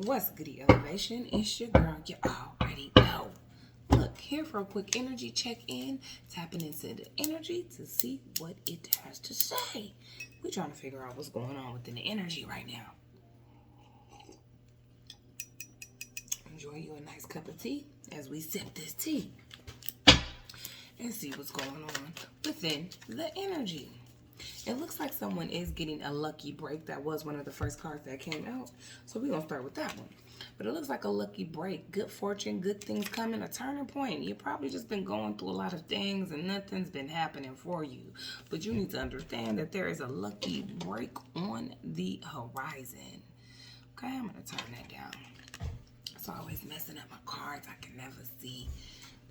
What's goody elevation? It's your girl. You already know. Look, here for a quick energy check-in, tapping into the energy to see what it has to say. We're trying to figure out what's going on within the energy right now. Enjoy you a nice cup of tea as we sip this tea and see what's going on within the energy. It looks like someone is getting a lucky break. That was one of the first cards that came out. So we're going to start with that one. But it looks like a lucky break. Good fortune, good things coming, a turning point. You've probably just been going through a lot of things and nothing's been happening for you. But you need to understand that there is a lucky break on the horizon. Okay, I'm going to turn that down. It's always messing up my cards. I can never see.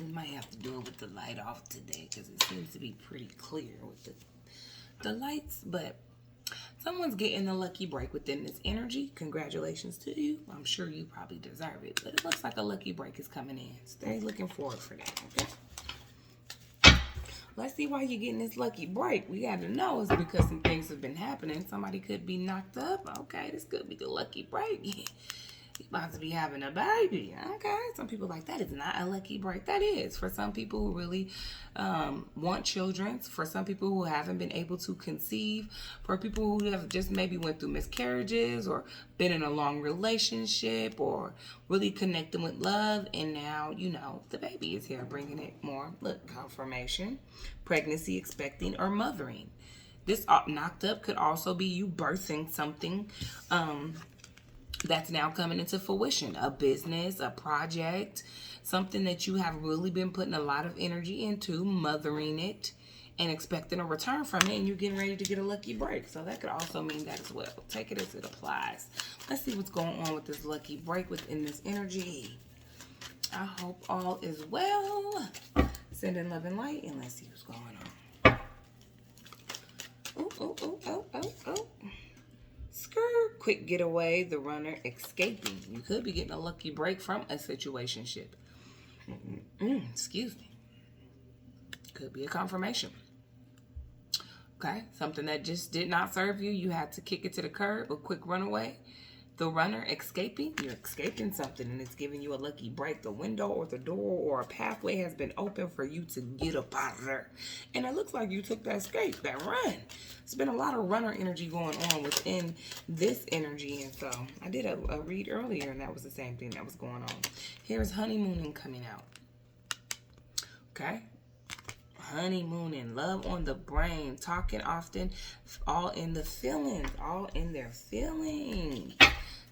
We might have to do it with the light off today because it seems to be pretty clear with the lights, but someone's getting a lucky break within this energy. Congratulations to you. I'm sure you probably deserve it, but it looks like a lucky break is coming in. Stay looking forward for that, okay? Let's see why you're getting this lucky break. We got to know it's because some things have been happening. Somebody could be knocked up. Okay, this could be the lucky break. You're about to be having a baby. Okay, some people like that is not a lucky break. That is for some people who really want children, for some people who haven't been able to conceive, for people who have just maybe went through miscarriages or been in a long relationship or really connecting with love, and now you know the baby is here bringing it more. Look, confirmation, pregnancy, expecting, or mothering. This knocked up could also be you birthing something that's now coming into fruition. A business, a project, something that you have really been putting a lot of energy into, mothering it, and expecting a return from it, and you're getting ready to get a lucky break. So that could also mean that as well. Take it as it applies. Let's see what's going on with this lucky break within this energy. I hope all is well. Sending love and light, and let's see what's going on. Oh. Quick getaway, the runner escaping. You could be getting a lucky break from a situationship. Excuse me. Could be a confirmation. Okay, something that just did not serve you. You had to kick it to the curb, a quick runaway. The runner escaping, you're escaping something and it's giving you a lucky break. The window or the door or a pathway has been open for you to get up out of there. And it looks like you took that escape, that run. There's been a lot of runner energy going on within this energy. And so I did a read earlier and that was the same thing that was going on. Here's honeymooning coming out. Okay. Honeymooning, love on the brain, talking often, all in the feelings, all in their feelings.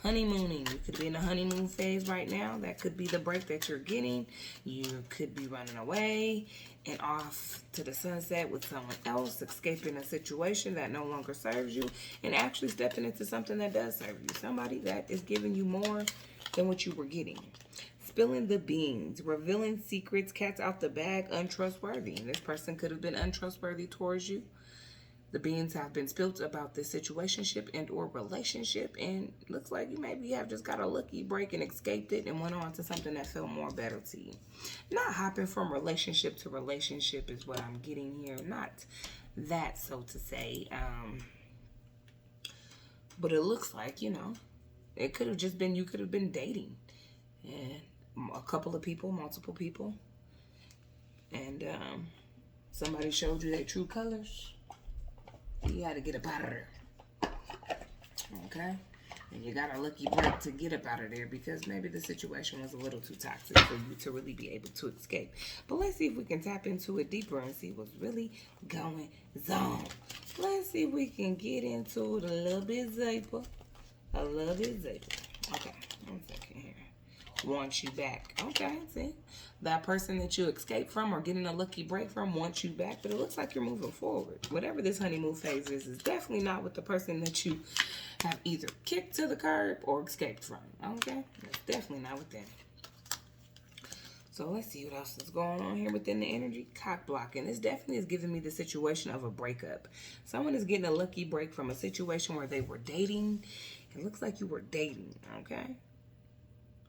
Honeymooning, you could be in a honeymoon phase right now. That could be the break that you're getting. You could be running away and off to the sunset with someone else, escaping a situation that no longer serves you, and actually stepping into something that does serve you. Somebody that is giving you more than what you were getting. Spilling the beans, revealing secrets, cats out the bag, untrustworthy. And this person could have been untrustworthy towards you. The beans have been spilled about this situationship and or relationship, and looks like you maybe have just got a lucky break and escaped it and went on to something that felt more better to you. Not hopping from relationship to relationship is what I'm getting here. Not that, so to say. But it looks like, you know, it could have just been, you could have been dating. And a couple of people, multiple people. And somebody showed you their true colors. You had to get up out of there. Okay? And you got a lucky break to get up out of there because maybe the situation was a little too toxic for you to really be able to escape. But let's see if we can tap into it deeper and see what's really going on. Let's see if we can get into it a little bit deeper. A little bit deeper. Okay, 1 second here. Wants you back. Okay, see? That person that you escaped from or getting a lucky break from wants you back, but it looks like you're moving forward. Whatever this honeymoon phase is definitely not with the person that you have either kicked to the curb or escaped from. Okay? It's definitely not with them. So let's see what else is going on here within the energy. Cock blocking. This definitely is giving me the situation of a breakup. Someone is getting a lucky break from a situation where they were dating. It looks like you were dating, okay?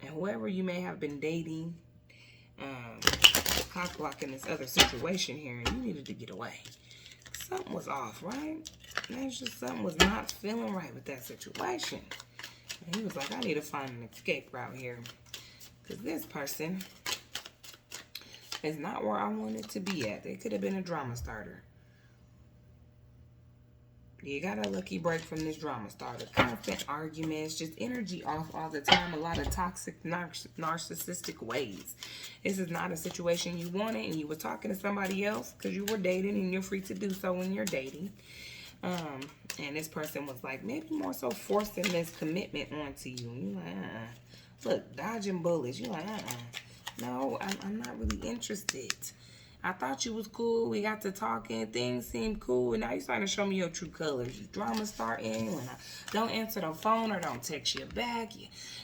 And whoever you may have been dating, cock blocking this other situation here, and you needed to get away. Something was off, right? That's just something was not feeling right with that situation. And he was like, I need to find an escape route here. Because this person is not where I wanted to be at. They could have been a drama starter. You got a lucky break from this drama starter. Constant arguments, just energy off all the time. A lot of toxic, narcissistic ways. This is not a situation you wanted, and you were talking to somebody else because you were dating, and you're free to do so when you're dating. And this person was like, maybe more so forcing this commitment onto you. And you're like, Look, dodging bullets. You're like, No, I'm not really interested. I thought you was cool. We got to talking. Things seemed cool. And now you're starting to show me your true colors. Your drama starting when I don't answer the phone or don't text you back.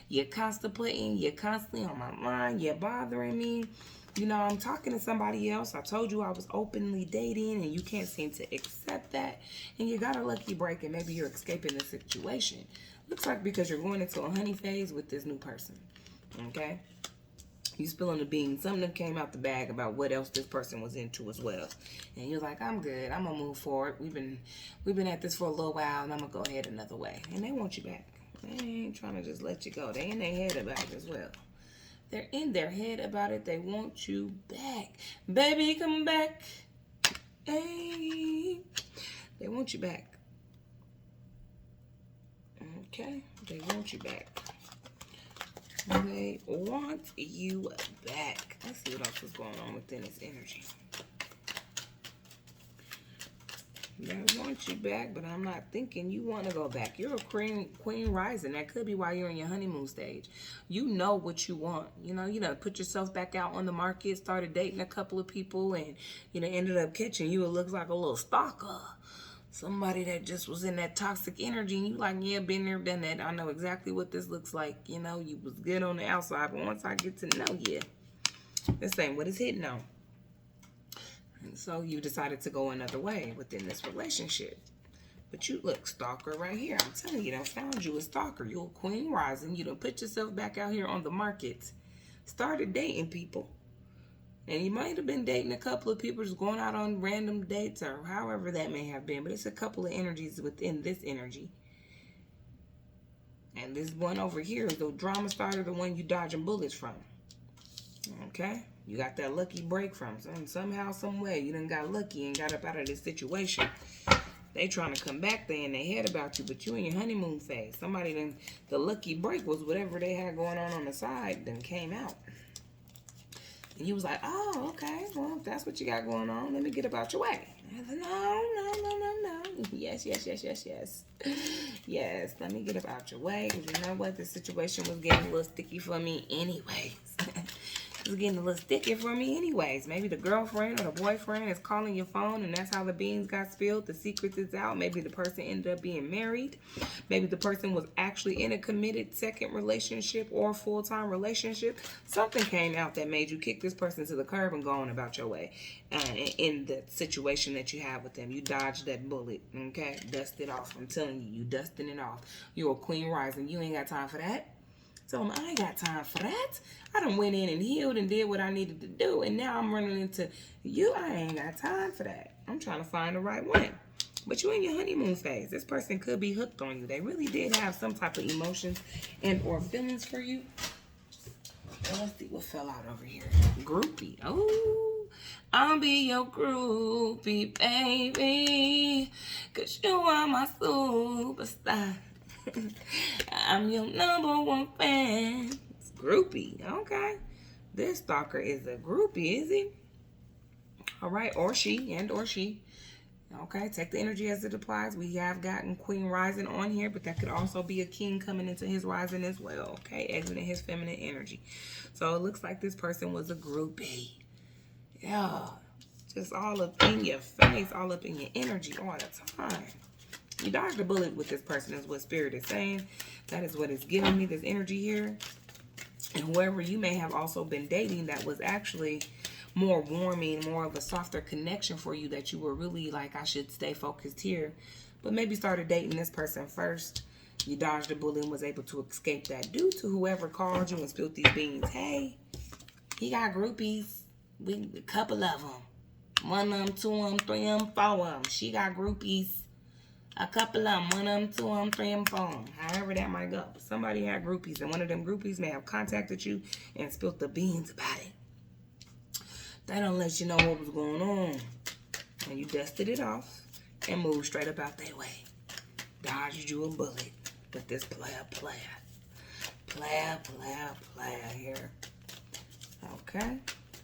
You're contemplating. You're constantly on my mind. You're bothering me. You know, I'm talking to somebody else. I told you I was openly dating and you can't seem to accept that. And you got a lucky break and maybe you're escaping the situation. Looks like because you're going into a honey phase with this new person. Okay? You spilling the beans. Something came out the bag about what else this person was into as well. And you're like, I'm good. I'm going to move forward. We've been at this for a little while and I'm going to go ahead another way. And they want you back. They ain't trying to just let you go. They in their head about it as well. They're in their head about it. They want you back. Baby, come back. Hey. They want you back. Okay? They want you back. They want you back. Let's see what else is going on within this energy. They want you back, but I'm not thinking you want to go back. You're a queen rising. That could be why you're in your honeymoon stage. You know what you want. You know, put yourself back out on the market, started dating a couple of people, and, ended up catching you. It looks like a little stalker. Somebody that just was in that toxic energy, and you like, yeah, been there, done that. I know exactly what this looks like. You was good on the outside, but once I get to know you, this ain't what it's hitting on. And so you decided to go another way within this relationship. But you look, stalker right here. I'm telling you, I found you a stalker. You're a queen rising. You done put yourself back out here on the market. Started dating people. And you might have been dating a couple of people, just going out on random dates or however that may have been. But it's a couple of energies within this energy. And this one over here is the drama starter, the one you dodging bullets from. Okay? You got that lucky break from. Somehow, some way, you done got lucky and got up out of this situation. They trying to come back there in their head about you, but you in your honeymoon phase. Somebody done, the lucky break was whatever they had going on the side, then came out. And you was like, oh, okay, well, if that's what you got going on, let me get about your way. I said, no. Yes. Yes, let me get about your way, because you know what? The situation was getting a little sticky for me anyways. It was getting a little sticky for me anyways. Maybe the girlfriend or the boyfriend is calling your phone and that's how the beans got spilled. The secret is out. Maybe the person ended up being married. Maybe the person was actually in a committed second relationship or full-time relationship. Something came out that made you kick this person to the curb and go on about your way. In the situation that you have with them. You dodged that bullet, okay? Dust it off. I'm telling you, you dusting it off. You're a queen rising. You ain't got time for that. Tell them, I ain't got time for that. I done went in and healed and did what I needed to do. And now I'm running into you. I ain't got time for that. I'm trying to find the right one. But you in your honeymoon phase. This person could be hooked on you. They really did have some type of emotions and or feelings for you. Well, let's see what fell out over here. Groupie. Oh, I'll be your groupie, baby. 'Cause you are my superstar. I'm your number one fan. It's groupie. Okay. This stalker is a groupie, is he? All right. Or she. Okay. Take the energy as it applies. We have gotten Queen Rising on here, but that could also be a king coming into his rising as well. Okay. Exiting his feminine energy. So it looks like this person was a groupie. Yeah. Just all up in your face, all up in your energy all the time. You dodged a bullet with this person is what Spirit is saying. That is what is giving me this energy here. And whoever you may have also been dating that was actually more warming, more of a softer connection for you that you were really like, I should stay focused here. But maybe started dating this person first. You dodged a bullet and was able to escape that due to whoever called you and spilled these beans. Hey, he got groupies. A couple of them. One of them, two of them, three of them, four of them. She got groupies. A couple of them, one of them, two of them, three of them, four of them. However that might go. But somebody had groupies, and one of them groupies may have contacted you and spilled the beans about it. They don't let you know what was going on. And you dusted it off and moved straight up out their way. Dodged you a bullet with this player here. Okay?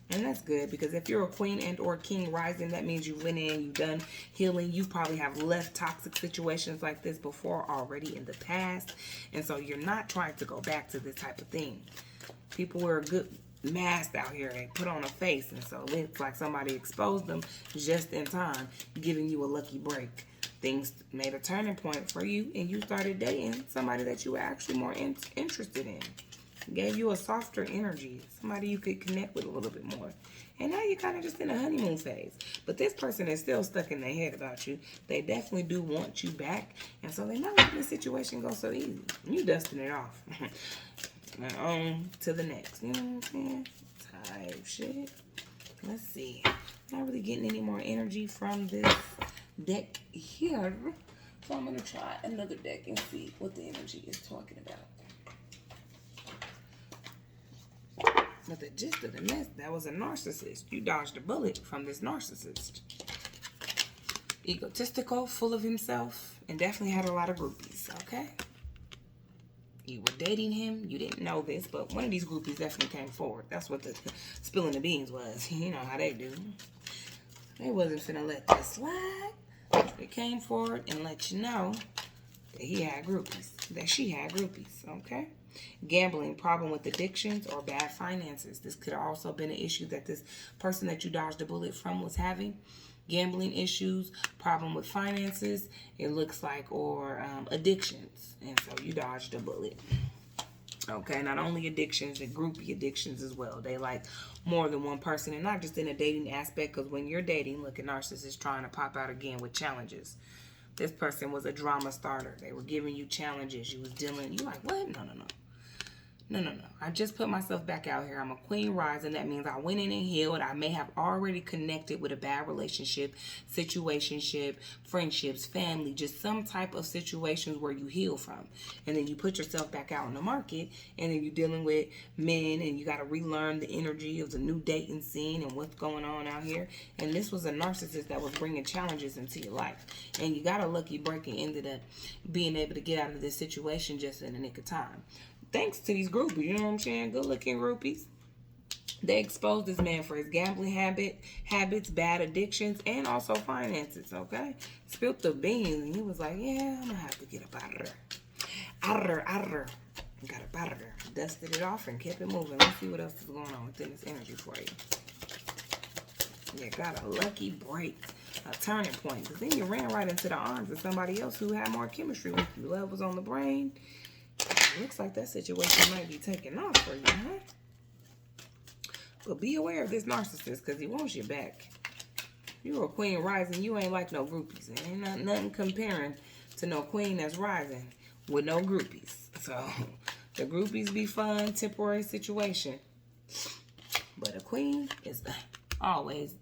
And that's good, because if you're a queen and or king rising, that means you went in, you've done healing. You probably have left toxic situations like this before already in the past. And so you're not trying to go back to this type of thing. People wear a good mask out here. They put on a face. And so it's like somebody exposed them just in time, giving you a lucky break. Things made a turning point for you, and you started dating somebody that you were actually more interested in. Gave you a softer energy, somebody you could connect with a little bit more. And now you're kind of just in a honeymoon phase. But this person is still stuck in their head about you. They definitely do want you back. And so they're not letting the situation go so easy. You dusting it off. And on to the next. You know what I'm saying? Type shit. Let's see. Not really getting any more energy from this deck here. So I'm going to try another deck and see what the energy is talking about. But the gist of the mess, that was a narcissist. You dodged a bullet from this narcissist. Egotistical, full of himself, and definitely had a lot of groupies, okay? You were dating him. You didn't know this, but one of these groupies definitely came forward. That's what the spilling the beans was. You know how they do. They wasn't finna let that slide. They came forward and let you know that he had groupies, that she had groupies, okay? Gambling, problem with addictions, or bad finances. This could have also been an issue that this person that you dodged a bullet from was having. Gambling issues, problem with finances, it looks like, or addictions. And so you dodged a bullet. Okay, not only addictions, the groupie addictions as well. They like more than one person, and not just in a dating aspect, because when you're dating, look at narcissists trying to pop out again with challenges. This person was a drama starter. They were giving you challenges. You was dealing, you like, what? No. No. I just put myself back out here. I'm a queen rising. That means I went in and healed. I may have already connected with a bad relationship, situationship, friendships, family, just some type of situations where you heal from. And then you put yourself back out in the market, and then you're dealing with men, and you got to relearn the energy of the new dating scene and what's going on out here. And this was a narcissist that was bringing challenges into your life. And you got a lucky break and ended up being able to get out of this situation just in the nick of time. Thanks to these groupies, you know what I'm saying? Good looking groupies. They exposed this man for his gambling habits, bad addictions, and also finances, okay? Spilled the beans, and he was like, yeah, I'm gonna have to get up out of there. Out of there. Got up out of there. Dusted it off and kept it moving. Let's see what else is going on within this energy for you. You got a lucky break, a turning point. Because then you ran right into the arms of somebody else who had more chemistry with you. Love was on the brain. Looks like that situation might be taking off for you, huh? But be aware of this narcissist, because he wants you back. You're a queen rising. You ain't like no groupies. Ain't nothing comparing to no queen that's rising with no groupies. So the groupies be fun, temporary situation. But a queen is always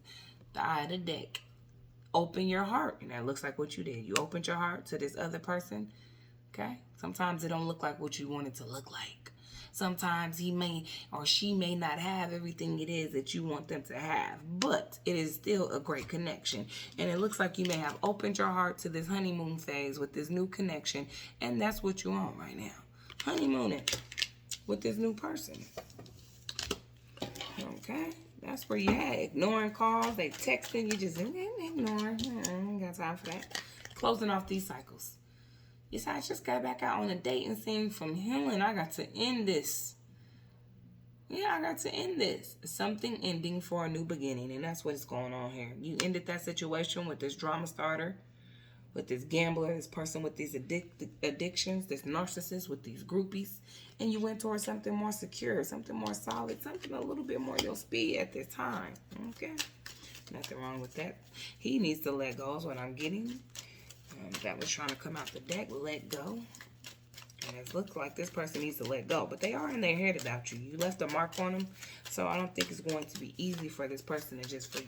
the eye of the deck. Open your heart. And that looks like what you did. You opened your heart to this other person. Okay? Sometimes it don't look like what you want it to look like. Sometimes he may or she may not have everything it is that you want them to have. But it is still a great connection. And it looks like you may have opened your heart to this honeymoon phase with this new connection. And that's what you're on right now. Honeymooning with this new person. Okay? That's where you at. Ignoring calls. They texting. You just ignoring. I ain't got time for that. Closing off these cycles. Yes, I just got back out on a dating scene from healing. I got to end this. Yeah, I got to end this. Something ending for a new beginning. And that's what's going on here. You ended that situation with this drama starter, with this gambler, this person with these addictions, this narcissist with these groupies. And you went towards something more secure, something more solid, something a little bit more your speed at this time. Okay? Nothing wrong with that. He needs to let go is what I'm getting. That was trying to come out the deck, let go. And it looks like this person needs to let go. But they are in their head about you. You left a mark on them. So I don't think it's going to be easy for this person to just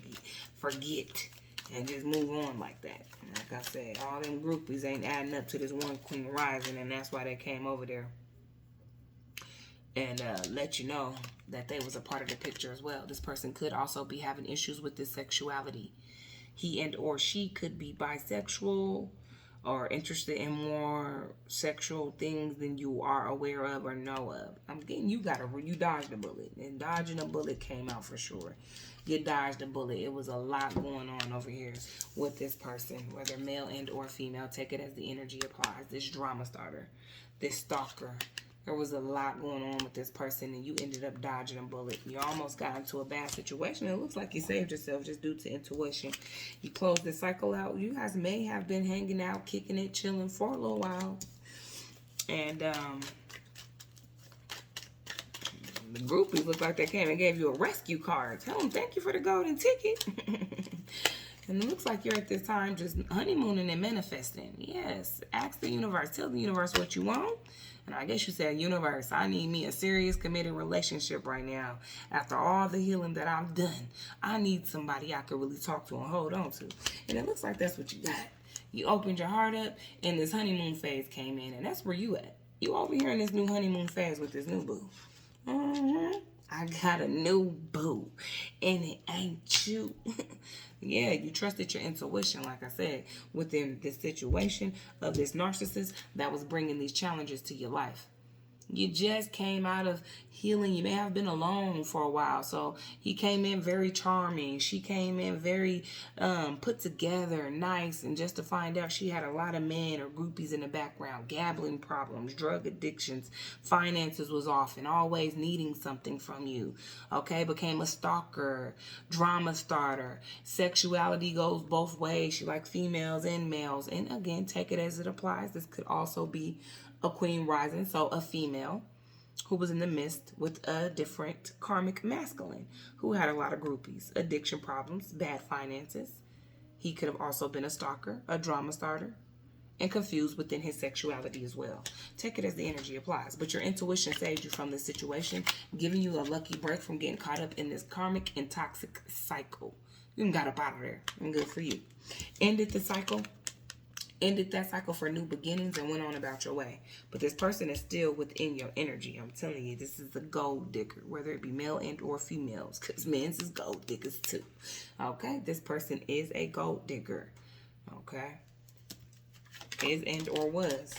forget and just move on like that. Like I said, all them groupies ain't adding up to this one queen rising, and that's why they came over there and let you know that they was a part of the picture as well. This person could also be having issues with this sexuality. He and or she could be bisexual or interested in more sexual things than you are aware of or know of. I'm getting you dodged a bullet, and dodging a bullet came out for sure. You dodged a bullet. It was a lot going on over here with this person, whether male and or female. Take it as the energy applies. This drama starter, this stalker. There was a lot going on with this person, and you ended up dodging a bullet. You almost got into a bad situation. It looks like you saved yourself just due to intuition. You closed the cycle out. You guys may have been hanging out, kicking it, chilling for a little while. And the groupies look like they came and gave you a rescue card. Tell them thank you for the golden ticket. And it looks like you're at this time just honeymooning and manifesting. Yes, ask the universe. Tell the universe what you want. And I guess you said, universe, I need me a serious committed relationship right now. After all the healing that I've done, I need somebody I could really talk to and hold on to. And it looks like that's what you got. You opened your heart up, and this honeymoon phase came in, and that's where you at. You over here in this new honeymoon phase with this new boo. I got a new boo, and it ain't you. Yeah, you trusted your intuition, like I said, within this situation of this narcissist that was bringing these challenges to your life. You just came out of healing. You may have been alone for a while. So he came in very charming. She came in very put together, nice. And just to find out she had a lot of men or groupies in the background. Gambling problems, drug addictions, finances was off and always needing something from you. Okay, became a stalker, drama starter. Sexuality goes both ways. She likes females and males. And again, take it as it applies. This could also be a queen rising, so a female who was in the midst with a different karmic masculine who had a lot of groupies, addiction problems, bad finances. He could have also been a stalker, a drama starter, and confused within his sexuality as well. Take it as the energy applies. But your intuition saved you from this situation, giving you a lucky break from getting caught up in this karmic and toxic cycle. You got up out of there, and good for you. Ended the cycle. Ended that cycle for new beginnings and went on about your way. But this person is still within your energy. I'm telling you, this is the gold digger, whether it be male and or females, because men's is gold diggers too. Okay, this person is a gold digger. Okay, is and or was,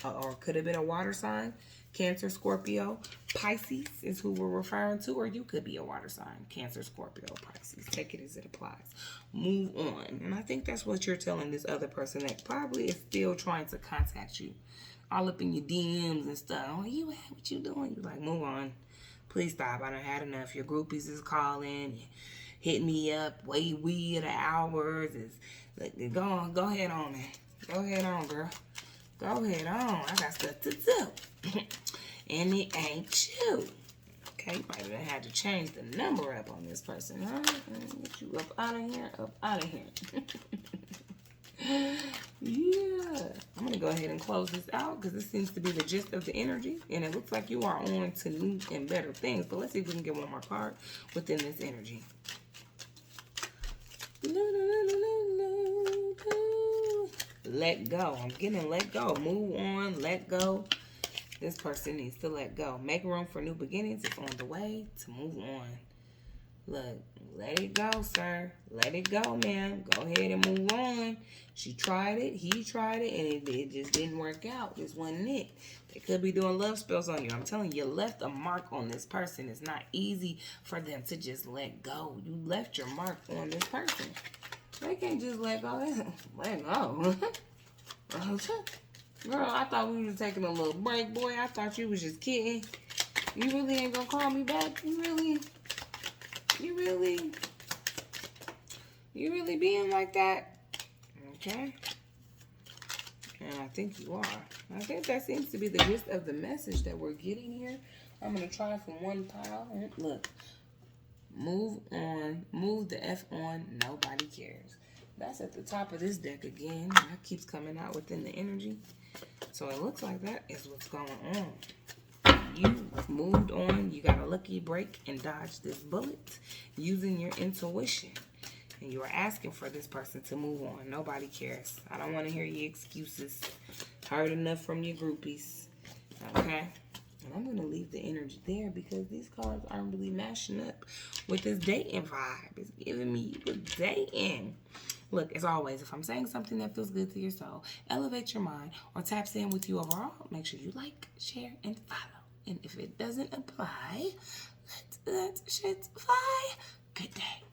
or could have been a water sign. Cancer, Scorpio, Pisces is who we're referring to, or you could be a water sign. Cancer, Scorpio, Pisces. Take it as it applies. Move on. And I think that's what you're telling this other person that probably is still trying to contact you. All up in your DMs and stuff. Oh, you at? What you doing? You're like, move on. Please stop. I done had enough. Your groupies is calling. Hit me up. We at the hours. Go ahead on, man. Go ahead on, girl. Go ahead on. I got stuff to do. And it ain't you. Okay, you might have had to change the number up on this person, huh? Get you up out of here, up out of here. Yeah. I'm going to go ahead and close this out because this seems to be the gist of the energy. And it looks like you are on to new and better things. But let's see if we can get one more card within this energy. Let go. I'm getting let go. Move on. Let go. This person needs to let go. Make room for new beginnings. It's on the way to move on. Look, let it go, sir. Let it go, man. Go ahead and move on. She tried it. He tried it. And it just didn't work out. This wasn't it. They could be doing love spells on you. I'm telling you, you left a mark on this person. It's not easy for them to just let go. You left your mark on this person. They can't just let go. Let go. Girl, I thought we was taking a little break, boy. I thought you was just kidding. You really ain't gonna call me back? You really being like that? Okay. And I think you are. I think that seems to be the gist of the message that we're getting here. I'm gonna try from one pile. Look. Move on. Move the F on. Nobody cares. That's at the top of this deck again. That keeps coming out within the energy. So it looks like that is what's going on. You moved on. You got a lucky break and dodged this bullet using your intuition. And you are asking for this person to move on. Nobody cares. I don't want to hear your excuses. Heard enough from your groupies. Okay? And I'm going to leave the energy there because these cards aren't really mashing up with this dating vibe. It's giving me you dating. Look, as always, if I'm saying something that feels good to your soul, elevate your mind, or taps in with you overall, make sure you like, share, and follow. And if it doesn't apply, let that shit fly. Good day.